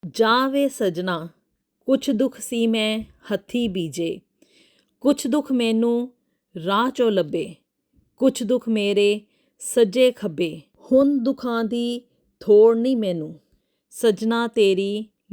ਜਾਵੇ ਸਜਣਾ ਕੁਛ ਦੁੱਖ ਸੀ ਮੈਂ ਹੱਥੀ ਬੀਜੇ, ਕੁਛ ਦੁੱਖ ਮੈਨੂੰ ਰਾਹ ਚੋਂ ਲੱਭੇ, ਕੁਛ ਦੁੱਖ ਮੇਰੇ ਸੱਜੇ ਖੱਬੇ। ਹੁਣ ਦੁੱਖਾਂ ਦੀ ਥੋੜ ਨਹੀਂ ਮੈਨੂੰ, ਸਜਣਾ ਤੇਰੀ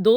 2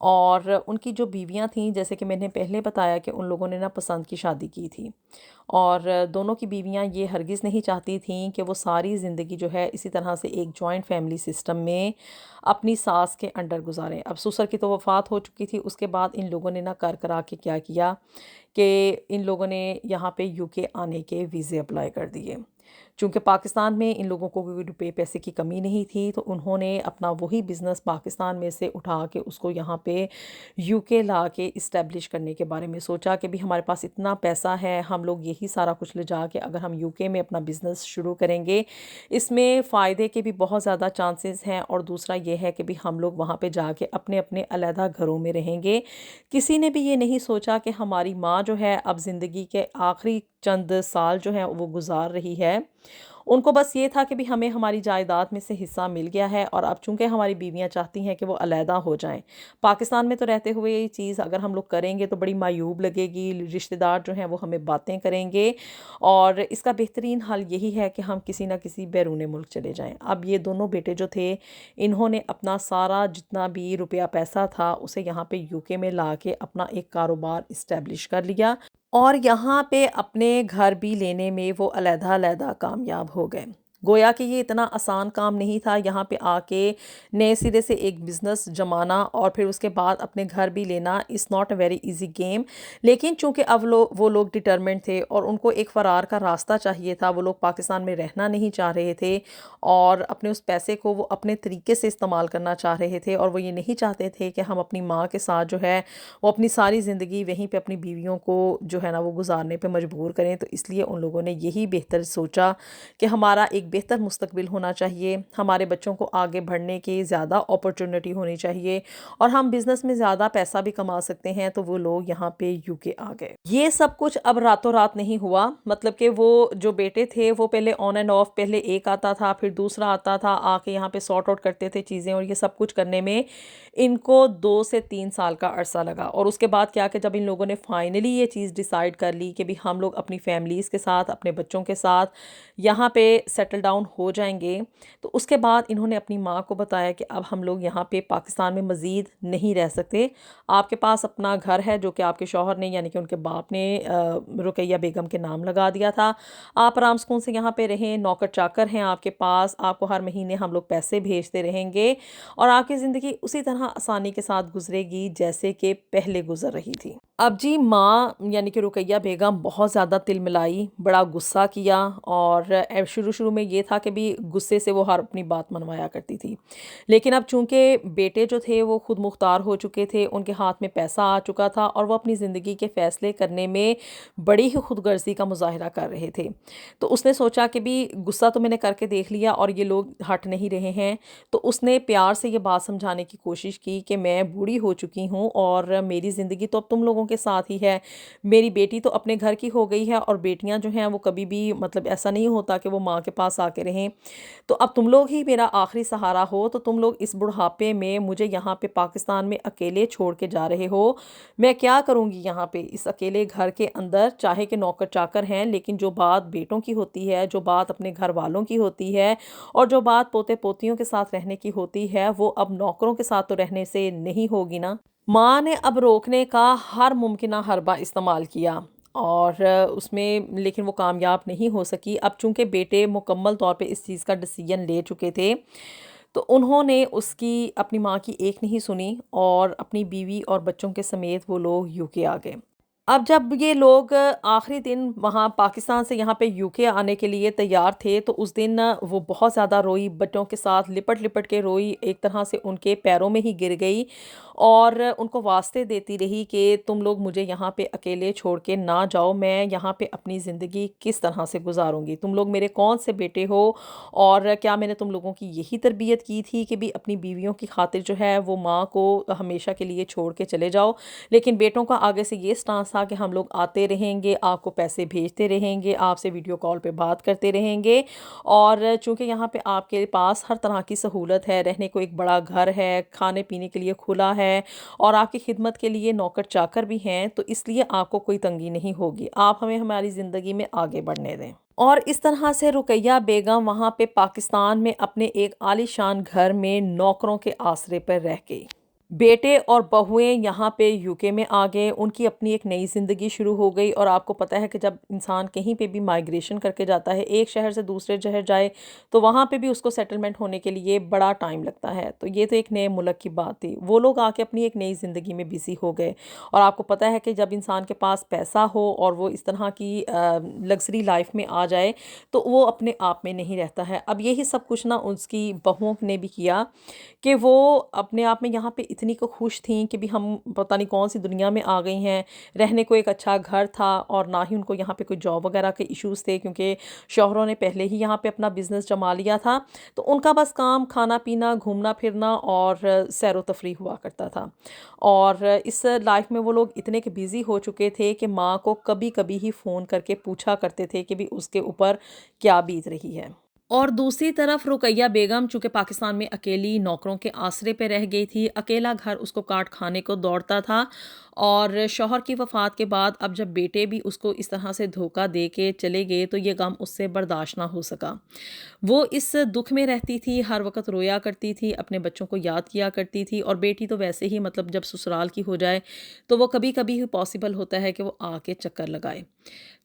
اور ان کی جو بیویاں تھیں، جیسے کہ میں نے پہلے بتایا کہ ان لوگوں نے نا پسند کی شادی کی تھی، اور دونوں کی بیویاں یہ ہرگز نہیں چاہتی تھیں کہ وہ ساری زندگی جو ہے اسی طرح سے ایک جوائنٹ فیملی سسٹم میں اپنی ساس کے انڈر گزاریں۔ اب سسر کی تو وفات ہو چکی تھی، اس کے بعد ان لوگوں نے نا کر کرا کے کیا کیا کہ ان لوگوں نے یہاں پہ یو کے آنے کے ویزے اپلائی کر دیے۔ چونکہ پاکستان میں ان لوگوں کو کوئی روپے پیسے کی کمی نہیں تھی، تو انہوں نے اپنا وہی بزنس پاکستان میں سے اٹھا کے اس کو یہاں پہ یو کے لا کے اسٹیبلش کرنے کے بارے میں سوچا کہ بھی ہمارے پاس اتنا پیسہ ہے، ہم لوگ یہی سارا کچھ لے جا کے اگر ہم یو کے میں اپنا بزنس شروع کریں گے، اس میں فائدے کے بھی بہت زیادہ چانسز ہیں، اور دوسرا یہ ہے کہ بھی ہم لوگ وہاں پہ جا کے اپنے اپنے علیحدہ گھروں میں رہیں گے۔ کسی نے بھی یہ نہیں سوچا کہ ہماری ماں جو ہے اب زندگی کے آخری چند سال جو ہیں وہ گزار رہی ہے، ان کو بس یہ تھا کہ بھی ہمیں ہماری جائیداد میں سے حصہ مل گیا ہے، اور اب چونکہ ہماری بیویاں چاہتی ہیں کہ وہ علیحدہ ہو جائیں۔ پاکستان میں تو رہتے ہوئے یہ چیز اگر ہم لوگ کریں گے تو بڑی معیوب لگے گی، رشتہ دار جو ہیں وہ ہمیں باتیں کریں گے، اور اس کا بہترین حل یہی ہے کہ ہم کسی نہ کسی بیرون ملک چلے جائیں۔ اب یہ دونوں بیٹے جو تھے، انہوں نے اپنا سارا جتنا بھی روپیہ پیسہ تھا اسے یہاں پہ یو کے میں لا کے اپنا ایک کاروبار اسٹیبلش کر لیا، اور یہاں پہ اپنے گھر بھی لینے میں وہ علیحدہ علیحدہ کامیاب ہو گئے۔ گویا کہ یہ اتنا آسان کام نہیں تھا یہاں پہ آ کے نئے سرے سے ایک بزنس جمانا اور پھر اس کے بعد اپنے گھر بھی لینا، is not a very easy game. لیکن چونکہ اب وہ لوگ ڈٹرمنٹ تھے اور ان کو ایک فرار کا راستہ چاہیے تھا، وہ لوگ پاکستان میں رہنا نہیں چاہ رہے تھے، اور اپنے اس پیسے کو وہ اپنے طریقے سے استعمال کرنا چاہ رہے تھے، اور وہ یہ نہیں چاہتے تھے کہ ہم اپنی ماں کے ساتھ جو ہے وہ اپنی ساری زندگی وہیں پہ اپنی بیویوں کو جو ہے نا وہ گزارنے پہ مجبور کریں۔ تو اس لیے ان لوگوں نے یہی بہتر سوچا کہ ہمارا ایک بہتر مستقبل ہونا چاہیے، ہمارے بچوں کو آگے بڑھنے کی زیادہ اپرچونٹی ہونی چاہیے، اور ہم بزنس میں زیادہ پیسہ بھی کما سکتے ہیں، تو وہ لوگ یہاں پہ یو کے آ گئے۔ یہ سب کچھ اب راتوں رات نہیں ہوا، مطلب کہ وہ جو بیٹے تھے وہ پہلے آن اینڈ آف، پہلے ایک آتا تھا پھر دوسرا آتا تھا، آ کے یہاں پہ سارٹ آؤٹ کرتے تھے چیزیں، اور یہ سب کچھ کرنے میں ان کو 2 سے 3 سال کا عرصہ لگا۔ اور اس کے بعد کیا کہ جب ان لوگوں نے فائنلی یہ چیز ڈیسائیڈ کر لی کہ بھی ہم لوگ اپنی فیملیز کے ساتھ، اپنے بچوں کے ساتھ یہاں پہ سیٹل ڈاؤن ہو جائیں گے، تو اس کے بعد انہوں نے اپنی ماں کو بتایا کہ اب ہم لوگ یہاں پہ پاکستان میں مزید نہیں رہ سکتے، آپ کے پاس اپنا گھر ہے جو کہ آپ کے شوہر نے یعنی کہ ان کے باپ نے رقیہ بیگم کے نام لگا دیا تھا، آپ آرام سکون سے یہاں پہ رہیں، نوکر چاکر ہیں آپ کے پاس، آپ کو ہر مہینے ہم لوگ پیسے بھیجتے رہیں گے، اور آپ کی زندگی اسی طرح آسانی کے ساتھ گزرے گی جیسے کہ پہلے گزر رہی تھی۔ اب جی ماں یعنی کہ رقیہ بیگم بہت زیادہ تل ملائی، بڑا غصہ کیا، اور شروع میں یہ تھا کہ بھی غصے سے وہ ہر اپنی بات منوایا کرتی تھی، لیکن اب چونکہ بیٹے جو تھے وہ خود مختار ہو چکے تھے، ان کے ہاتھ میں پیسہ آ چکا تھا، اور وہ اپنی زندگی کے فیصلے کرنے میں بڑی ہی خود غرضی کا مظاہرہ کر رہے تھے، تو اس نے سوچا کہ بھی غصہ تو میں نے کر کے دیکھ لیا اور یہ لوگ ہٹ نہیں رہے ہیں، تو اس نے پیار سے یہ بات سمجھانے کی کوشش کی کہ میں بوڑھی ہو چکی ہوں اور میری زندگی تو اب تم لوگوں کے ساتھ ہی ہے، میری بیٹی تو اپنے گھر کی ہو گئی ہے، اور بیٹیاں جو ہیں وہ کبھی بھی مطلب ایسا نہیں ہوتا کہ وہ ماں کے پاس آ کے رہیں، تو اب تم لوگ ہی میرا آخری سہارا ہو، تو تم لوگ اس بڑھاپے میں مجھے یہاں پہ پاکستان میں اکیلے چھوڑ کے جا رہے ہو، میں کیا کروں گی یہاں پہ اس اکیلے گھر کے اندر، چاہے کہ نوکر چاکر ہیں، لیکن جو بات بیٹوں کی ہوتی ہے، جو بات اپنے گھر والوں کی ہوتی ہے، اور جو بات پوتے پوتیوں کے ساتھ رہنے کی ہوتی ہے، وہ اب نوکروں کے ساتھ تو رہنے سے نہیں ہوگی نا۔ ماں نے اب روکنے کا ہر ممکنہ حربہ استعمال کیا، اور اس میں لیکن وہ کامیاب نہیں ہو سکی۔ اب چونکہ بیٹے مکمل طور پہ اس چیز کا ڈیسیجن لے چکے تھے، تو انہوں نے اپنی ماں کی ایک نہیں سنی، اور اپنی بیوی اور بچوں کے سمیت وہ لوگ یو کے آ گئے۔ اب جب یہ لوگ آخری دن وہاں پاکستان سے یہاں پہ یو کے آنے کے لیے تیار تھے، تو اس دن وہ بہت زیادہ روئی، بچوں کے ساتھ لپٹ لپٹ کے روئی، ایک طرح سے ان کے پیروں میں ہی گر گئی، اور ان کو واسطے دیتی رہی کہ تم لوگ مجھے یہاں پہ اکیلے چھوڑ کے نہ جاؤ، میں یہاں پہ اپنی زندگی کس طرح سے گزاروں گی، تم لوگ میرے کون سے بیٹے ہو، اور کیا میں نے تم لوگوں کی یہی تربیت کی تھی کہ بھی اپنی بیویوں کی خاطر جو ہے وہ ماں کو ہمیشہ کے لیے چھوڑ کے چلے جاؤ۔ لیکن بیٹوں کا آگے سے یہ سٹانس تھا کہ ہم لوگ آتے رہیں گے، آپ کو پیسے بھیجتے رہیں گے، آپ سے ویڈیو کال پہ بات کرتے رہیں گے، اور چونکہ یہاں پہ آپ کے پاس ہر طرح کی سہولت ہے، رہنے کو ایک بڑا گھر ہے، کھانے پینے کے لیے کھلا ہے، اور آپ کی خدمت کے لیے نوکر چاکر بھی ہیں، تو اس لیے آپ کو کوئی تنگی نہیں ہوگی، آپ ہمیں ہماری زندگی میں آگے بڑھنے دیں۔ اور اس طرح سے رقیہ بیگم وہاں پہ پاکستان میں اپنے ایک عالی شان گھر میں نوکروں کے آسرے پر رہ گئی۔ بیٹے اور بہویں یہاں پہ یوکے میں آ گئے، ان کی اپنی ایک نئی زندگی شروع ہو گئی۔ اور آپ کو پتہ ہے کہ جب انسان کہیں پہ بھی مائگریشن کر کے جاتا ہے، ایک شہر سے دوسرے شہر جائے، تو وہاں پہ بھی اس کو سیٹلمنٹ ہونے کے لیے بڑا ٹائم لگتا ہے۔ تو یہ تو ایک نئے ملک کی بات تھی، وہ لوگ آ کے اپنی ایک نئی زندگی میں بزی ہو گئے۔ اور آپ کو پتہ ہے کہ جب انسان کے پاس پیسہ ہو اور وہ اس طرح کی لگژری لائف میں آ جائے تو وہ اپنے آپ میں نہیں رہتا ہے۔ اب یہی سب کچھ نا اس کی بہوؤں نے بھی کیا کہ وہ اپنے آپ میں یہاں پہ اتنی کو خوش تھیں کہ بھی ہم پتہ نہیں کون سی دنیا میں آ گئی ہیں۔ رہنے کو ایک اچھا گھر تھا اور نہ ہی ان کو یہاں پہ کوئی جاب وغیرہ کے ایشوز تھے، کیونکہ شوہروں نے پہلے ہی یہاں پہ اپنا بزنس جما لیا تھا۔ تو ان کا بس کام کھانا پینا، گھومنا پھرنا اور سیر و تفریح ہوا کرتا تھا۔ اور اس لائف میں وہ لوگ اتنے کہ بیزی ہو چکے تھے کہ ماں کو کبھی کبھی ہی فون کر کے پوچھا کرتے تھے کہ بھی اس کے اوپر کیا بیت رہی ہے۔ اور دوسری طرف رقیہ بیگم چونکہ پاکستان میں اکیلی نوکروں کے آسرے پہ رہ گئی تھی، اکیلا گھر اس کو کاٹ کھانے کو دوڑتا تھا۔ اور شوہر کی وفات کے بعد اب جب بیٹے بھی اس کو اس طرح سے دھوکہ دے کے چلے گئے تو یہ غم اس سے برداشت نہ ہو سکا۔ وہ اس دکھ میں رہتی تھی، ہر وقت رویا کرتی تھی، اپنے بچوں کو یاد کیا کرتی تھی۔ اور بیٹی تو ویسے ہی مطلب جب سسرال کی ہو جائے تو وہ کبھی کبھی پاسبل ہوتا ہے کہ وہ آ کے چکر لگائے۔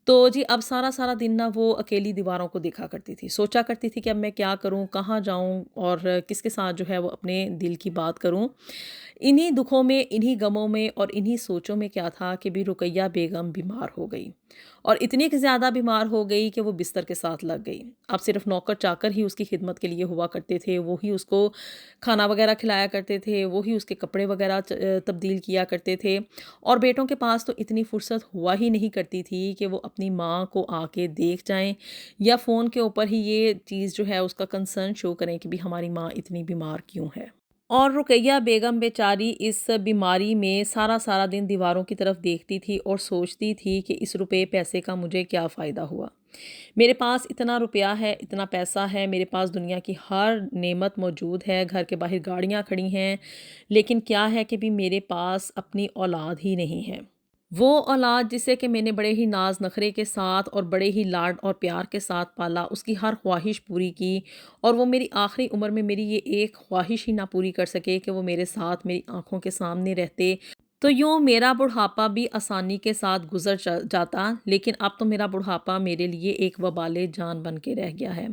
تو جی اب سارا سارا دن نا وہ اکیلی دیواروں کو دیکھا کرتی تھی، سوچا کرتی تھی کہ اب میں کیا کروں، کہاں جاؤں اور کس کے ساتھ جو ہے وہ اپنے دل کی بات کروں۔ انہی دکھوں میں، انہی غموں میں اور انہی سوچوں میں کیا تھا کہ بھی رقیہ بیگم بیمار ہو گئی، اور اتنی کہ زیادہ بیمار ہو گئی کہ وہ بستر کے ساتھ لگ گئی۔ اب صرف نوکر چاکر ہی اس کی خدمت کے لیے ہوا کرتے تھے، وہی اس کو کھانا وغیرہ کھلایا کرتے تھے، وہی اس کے کپڑے وغیرہ تبدیل کیا کرتے تھے۔ اور بیٹوں کے پاس تو اتنی فرصت ہوا ہی نہیں کرتی تھی کہ وہ اپنی ماں کو آ کے دیکھ جائیں یا فون کے اوپر ہی یہ چیز جو ہے اس کا کنسرن شو کریں کہ بھی ہماری ماں اتنی بیمار کیوں ہے۔ اور رقیہ بیگم بیچاری اس بیماری میں سارا سارا دن دیواروں کی طرف دیکھتی تھی اور سوچتی تھی کہ اس روپے پیسے کا مجھے کیا فائدہ ہوا۔ میرے پاس اتنا روپیہ ہے، اتنا پیسہ ہے، میرے پاس دنیا کی ہر نعمت موجود ہے، گھر کے باہر گاڑیاں کھڑی ہیں، لیکن کیا ہے کہ بھی میرے پاس اپنی اولاد ہی نہیں ہے۔ وہ اولاد جسے کہ میں نے بڑے ہی ناز نخرے کے ساتھ اور بڑے ہی لاڈ اور پیار کے ساتھ پالا، اس کی ہر خواہش پوری کی، اور وہ میری آخری عمر میں میری یہ ایک خواہش ہی نہ پوری کر سکے کہ وہ میرے ساتھ میری آنکھوں کے سامنے رہتے، تو یوں میرا بڑھاپا بھی آسانی کے ساتھ گزر جاتا۔ لیکن اب تو میرا بڑھاپا میرے لیے ایک وبال جان بن کے رہ گیا ہے۔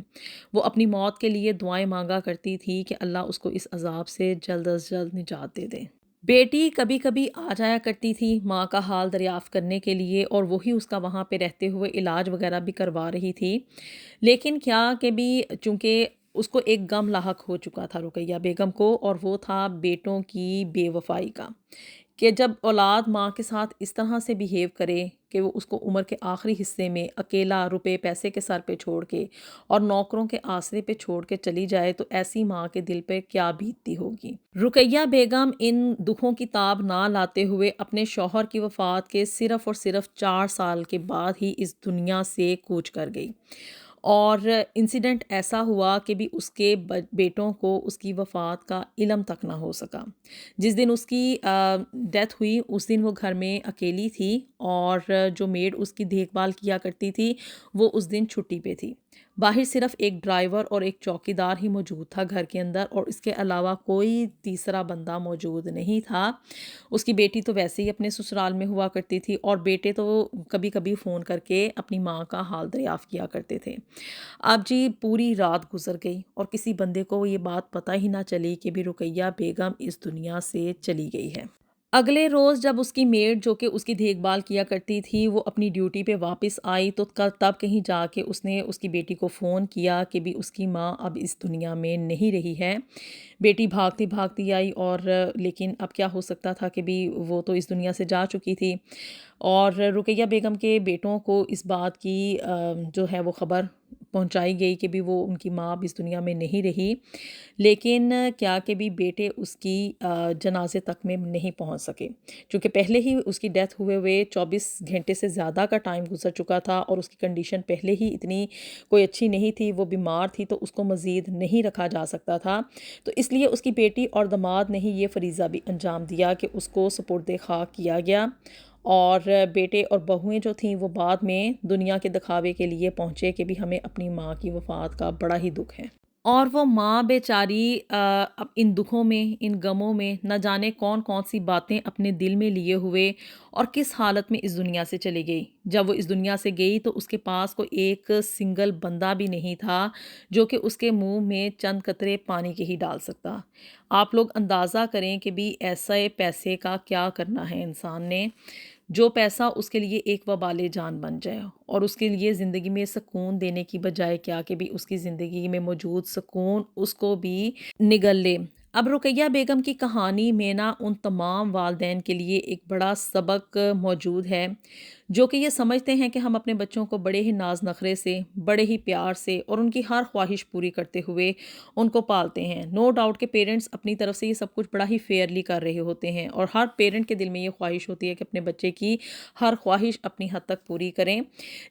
وہ اپنی موت کے لیے دعائیں مانگا کرتی تھی کہ اللہ اس کو اس عذاب سے جلد از جلد نجات دے دے۔ بیٹی کبھی کبھی آ جایا کرتی تھی ماں کا حال دریافت کرنے کے لیے، اور وہی اس کا وہاں پہ رہتے ہوئے علاج وغیرہ بھی کروا رہی تھی۔ لیکن کیا کہ بھی چونکہ اس کو ایک غم لاحق ہو چکا تھا رقیہ بیگم کو، اور وہ تھا بیٹوں کی بے وفائی کا، کہ جب اولاد ماں کے ساتھ اس طرح سے بیہیو کرے کہ وہ اس کو عمر کے آخری حصے میں اکیلا روپے پیسے کے سر پہ چھوڑ کے اور نوکروں کے آسرے پہ چھوڑ کے چلی جائے، تو ایسی ماں کے دل پہ کیا بیتتی ہوگی۔ رقیہ بیگم ان دکھوں کی تاب نہ لاتے ہوئے اپنے شوہر کی وفات کے صرف اور صرف 4 سال کے بعد ہی اس دنیا سے کوچ کر گئی۔ اور انسیڈنٹ ایسا ہوا کہ بھی اس کے بیٹوں کو اس کی وفات کا علم تک نہ ہو سکا۔ جس دن اس کی ڈیتھ ہوئی اس دن وہ گھر میں اکیلی تھی، اور جو میڈ اس کی دیکھ بھال کیا کرتی تھی وہ اس دن چھٹی پہ تھی۔ باہر صرف ایک ڈرائیور اور ایک چوکیدار ہی موجود تھا گھر کے اندر، اور اس کے علاوہ کوئی تیسرا بندہ موجود نہیں تھا۔ اس کی بیٹی تو ویسے ہی اپنے سسرال میں ہوا کرتی تھی، اور بیٹے تو کبھی کبھی فون کر کے اپنی ماں کا حال دریافت کیا کرتے تھے۔ اب جی پوری رات گزر گئی اور کسی بندے کو یہ بات پتہ ہی نہ چلی کہ بھی رقیہ بیگم اس دنیا سے چلی گئی ہے۔ اگلے روز جب اس کی میڈ جو کہ اس کی دیکھ بھال کیا کرتی تھی وہ اپنی ڈیوٹی پہ واپس آئی، تو تب کہیں جا کے اس نے اس کی بیٹی کو فون کیا کہ بھی اس کی ماں اب اس دنیا میں نہیں رہی ہے۔ بیٹی بھاگتی بھاگتی آئی، اور لیکن اب کیا ہو سکتا تھا کہ بھی وہ تو اس دنیا سے جا چکی تھی۔ اور رقیہ بیگم کے بیٹوں کو اس بات کی جو ہے وہ خبر پہنچائی گئی کہ بھی وہ ان کی ماں اب اس دنیا میں نہیں رہی، لیکن کیا کہ بھی بیٹے اس کی جنازے تک میں نہیں پہنچ سکے، چونکہ پہلے ہی اس کی ڈیتھ ہوئے 24 گھنٹے سے زیادہ کا ٹائم گزر چکا تھا، اور اس کی کنڈیشن پہلے ہی اتنی کوئی اچھی نہیں تھی، وہ بیمار تھی، تو اس کو مزید نہیں رکھا جا سکتا تھا۔ تو اس لیے اس کی بیٹی اور داماد نے ہی یہ فریضہ بھی انجام دیا کہ اس کو سپرد خاک کیا گیا، اور بیٹے اور بہویں جو تھیں وہ بعد میں دنیا کے دکھاوے کے لیے پہنچے کہ بھی ہمیں اپنی ماں کی وفات کا بڑا ہی دکھ ہے۔ اور وہ ماں بیچاری اب ان دکھوں میں، ان غموں میں نہ جانے کون کون سی باتیں اپنے دل میں لیے ہوئے اور کس حالت میں اس دنیا سے چلی گئی۔ جب وہ اس دنیا سے گئی تو اس کے پاس کوئی ایک سنگل بندہ بھی نہیں تھا جو کہ اس کے منہ میں چند قطرے پانی کے ہی ڈال سکتا۔ آپ لوگ اندازہ کریں کہ بھی ایسے پیسے کا کیا کرنا ہے انسان نے، جو پیسہ اس کے لیے ایک وبال جان بن جائے اور اس کے لیے زندگی میں سکون دینے کی بجائے کیا کہ بھی اس کی زندگی میں موجود سکون اس کو بھی نگل لے۔ اب رقیہ بیگم کی کہانی میں نا ان تمام والدین کے لیے ایک بڑا سبق موجود ہے جو کہ یہ سمجھتے ہیں کہ ہم اپنے بچوں کو بڑے ہی ناز نخرے سے، بڑے ہی پیار سے اور ان کی ہر خواہش پوری کرتے ہوئے ان کو پالتے ہیں۔ نو ڈاؤٹ کہ پیرنٹس اپنی طرف سے یہ سب کچھ بڑا ہی فیئرلی کر رہے ہوتے ہیں اور ہر پیرنٹ کے دل میں یہ خواہش ہوتی ہے کہ اپنے بچے کی ہر خواہش اپنی حد تک پوری کریں۔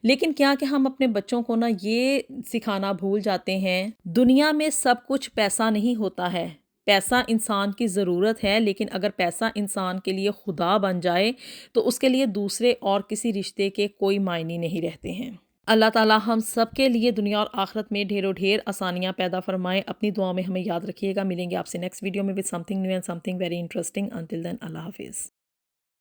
لیکن کیا کہ ہم اپنے بچوں کو نا یہ سکھانا بھول جاتے ہیں، دنیا میں سب کچھ پیسہ نہیں ہوتا ہے۔ پیسہ انسان کی ضرورت ہے، لیکن اگر پیسہ انسان کے لیے خدا بن جائے تو اس کے لیے دوسرے اور کسی رشتے کے کوئی معنی نہیں رہتے ہیں۔ اللہ تعالیٰ ہم سب کے لیے دنیا اور آخرت میں ڈھیر و ڈھیر آسانیاں پیدا فرمائے۔ اپنی دعاؤں میں ہمیں یاد رکھیے گا۔ ملیں گے آپ سے نیکسٹ ویڈیو میں with something new and something very interesting. Until then, اللہ حافظ۔